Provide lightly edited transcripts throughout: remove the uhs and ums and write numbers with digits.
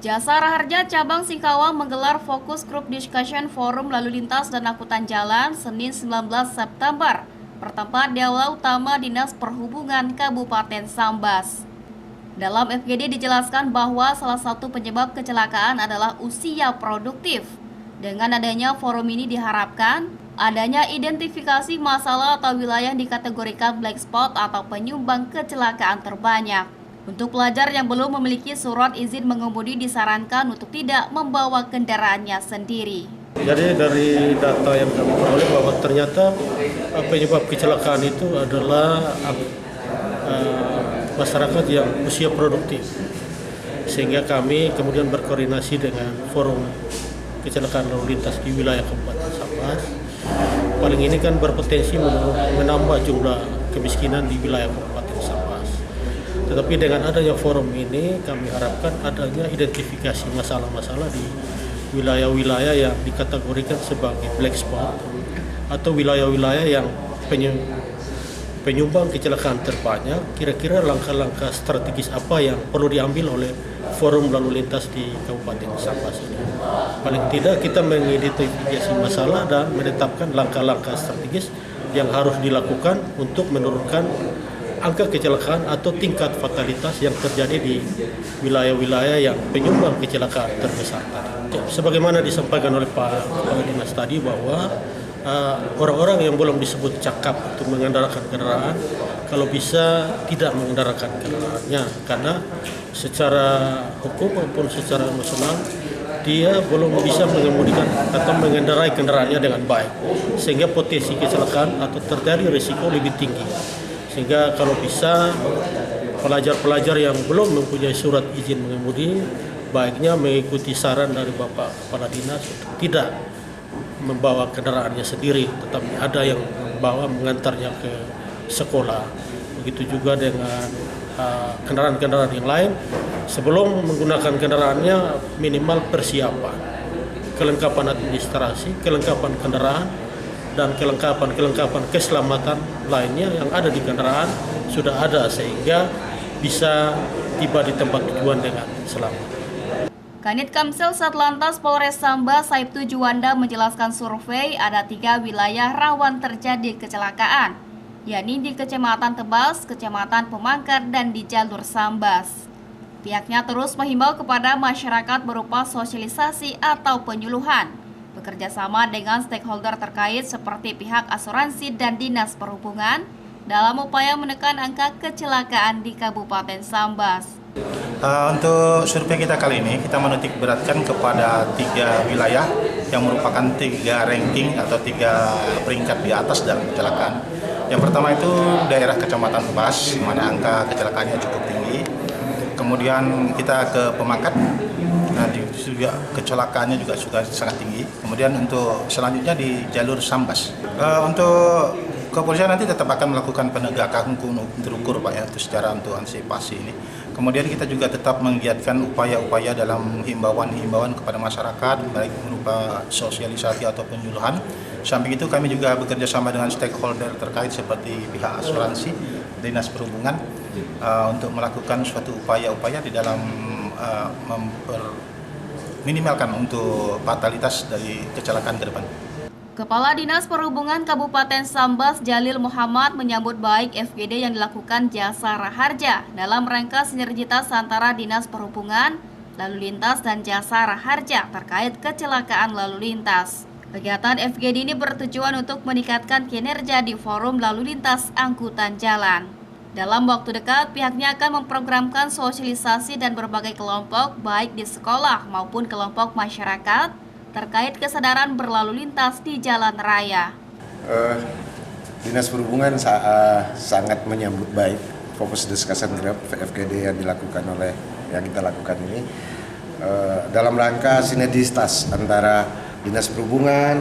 Jasa Raharja Cabang Singkawang menggelar Fokus Group Discussion Forum Lalu Lintas dan Angkutan Jalan Senin 19 September bertempat di Aula Utama Dinas Perhubungan Kabupaten Sambas. Dalam FGD dijelaskan bahwa salah satu penyebab kecelakaan adalah usia produktif. Dengan adanya forum ini diharapkan adanya identifikasi masalah atau wilayah yang dikategorikan black spot atau penyumbang kecelakaan terbanyak. Untuk pelajar yang belum memiliki surat izin mengemudi disarankan untuk tidak membawa kendaraannya sendiri. Jadi dari data yang kami peroleh bahwa ternyata penyebab kecelakaan itu adalah masyarakat yang usia produktif. Sehingga kami kemudian berkoordinasi dengan forum kecelakaan lalu lintas di wilayah Kabupaten Sambas. Paling ini kan berpotensi menambah jumlah kemiskinan di wilayah Kabupaten Sambas. Tetapi dengan adanya forum ini kami harapkan adanya identifikasi masalah-masalah di wilayah-wilayah yang dikategorikan sebagai black spot atau wilayah-wilayah yang penyumbang kecelakaan terbanyak. Kira-kira langkah-langkah strategis apa yang perlu diambil oleh forum lalu lintas di Kabupaten Sambas ini. Paling tidak kita mengidentifikasi masalah dan menetapkan langkah-langkah strategis yang harus dilakukan untuk menurunkan angka kecelakaan atau tingkat fatalitas yang terjadi di wilayah-wilayah yang penyumbang kecelakaan terbesar tadi. Sebagaimana disampaikan oleh Pak Kepala Dinas tadi bahwa orang-orang yang belum disebut cakap untuk mengendaraan kendaraan, kalau bisa tidak mengendaraan kendaraannya, karena secara hukum maupun secara emosional dia belum bisa mengemudikan atau mengendarai kendaraannya dengan baik, sehingga potensi kecelakaan atau terjadi risiko lebih tinggi. Sehingga kalau bisa pelajar-pelajar yang belum mempunyai surat izin mengemudi baiknya mengikuti saran dari Bapak Kepala Dinas untuk tidak membawa kendaraannya sendiri, tetapi ada yang membawa mengantarnya ke sekolah. Begitu juga dengan kendaraan-kendaraan yang lain, sebelum menggunakan kendaraannya minimal persiapan, kelengkapan administrasi, kelengkapan kendaraan, dan kelengkapan keselamatan lainnya yang ada di kendaraan sudah ada sehingga bisa tiba di tempat tujuan dengan selamat. Kanit Kamsel Satlantas Polres Sambas Saibtu Juwanda menjelaskan survei ada 3 wilayah rawan terjadi kecelakaan, yakni di Kecamatan Tebas, Kecamatan Pemangkar, dan di jalur Sambas. Pihaknya terus menghimbau kepada masyarakat berupa sosialisasi atau penyuluhan, bekerja sama dengan stakeholder terkait seperti pihak asuransi dan Dinas Perhubungan dalam upaya menekan angka kecelakaan di Kabupaten Sambas. Untuk survei kita kali ini, kita menitik beratkan kepada 3 wilayah yang merupakan 3 ranking atau 3 peringkat di atas dalam kecelakaan. Yang pertama itu daerah Kecamatan Tebas, di mana angka kecelakaannya cukup tinggi. Kemudian kita ke Pemangkat, juga kecelakaannya juga sudah sangat tinggi. Kemudian untuk selanjutnya di jalur Sambas. Untuk kepolisian nanti tetap akan melakukan penegakan hukum terukur Pak ya, secara untuk antisipasi ini. Kemudian kita juga tetap menggiatkan upaya-upaya dalam himbauan kepada masyarakat, baik berupa sosialisasi atau penyuluhan. Samping itu kami juga bekerja sama dengan stakeholder terkait seperti pihak asuransi, Dinas Perhubungan, untuk melakukan suatu upaya-upaya di dalam minimalkan untuk fatalitas dari kecelakaan ke depan. Kepala Dinas Perhubungan Kabupaten Sambas Jalil Muhammad menyambut baik FGD yang dilakukan Jasa Raharja dalam rangka sinergitas antara Dinas Perhubungan, Lalu Lintas dan Jasa Raharja terkait kecelakaan lalu lintas. Kegiatan FGD ini bertujuan untuk meningkatkan kinerja di forum lalu lintas angkutan jalan. Dalam waktu dekat, pihaknya akan memprogramkan sosialisasi dan berbagai kelompok baik di sekolah maupun kelompok masyarakat terkait kesadaran berlalu lintas di jalan raya. Dinas Perhubungan sangat menyambut baik fokus discussion group FGD yang kita lakukan ini dalam rangka sinergitas antara Dinas Perhubungan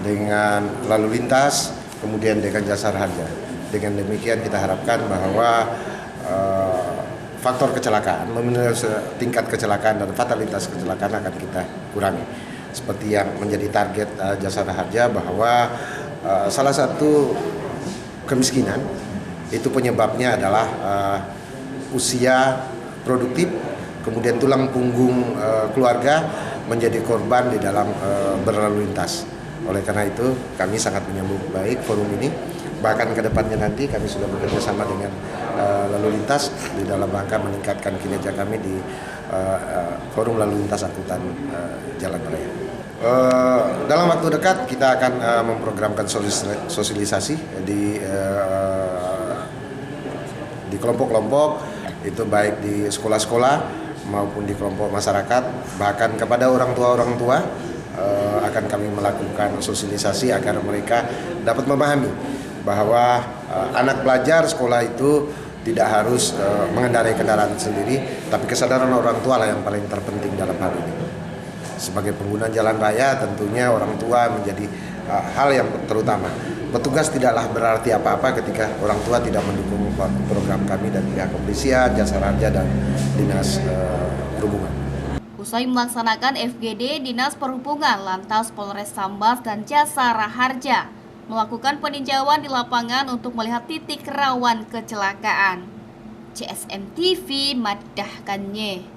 dengan lalu lintas kemudian dengan Jasa Raharja. Dengan demikian kita harapkan bahwa faktor kecelakaan, tingkat kecelakaan dan fatalitas kecelakaan akan kita kurangi. Seperti yang menjadi target Jasa Raharja bahwa salah satu kemiskinan itu penyebabnya adalah usia produktif, kemudian tulang punggung keluarga menjadi korban di dalam berlalu lintas. Oleh karena itu kami sangat menyambut baik forum ini. Bahkan ke depannya nanti kami sudah bekerja sama dengan lalu lintas di dalam rangka meningkatkan kinerja kami di forum lalu lintas angkutan jalan raya. Dalam waktu dekat kita akan memprogramkan sosialisasi di kelompok-kelompok, itu baik di sekolah-sekolah maupun di kelompok masyarakat, bahkan kepada orang tua akan kami melakukan sosialisasi agar mereka dapat memahami bahwa anak pelajar sekolah itu tidak harus mengendarai kendaraan sendiri, tapi kesadaran orang tua lah yang paling terpenting dalam hal ini. Sebagai pengguna jalan raya tentunya orang tua menjadi hal yang terutama. Petugas tidaklah berarti apa-apa ketika orang tua tidak mendukung program kami dan pihak kepolisian, jasa raja, dan dinas perhubungan. Usai melaksanakan FGD, Dinas Perhubungan, Lantas Polres Sambas, dan Jasara Harja melakukan peninjauan di lapangan untuk melihat titik rawan kecelakaan. CSM TV madahkannya.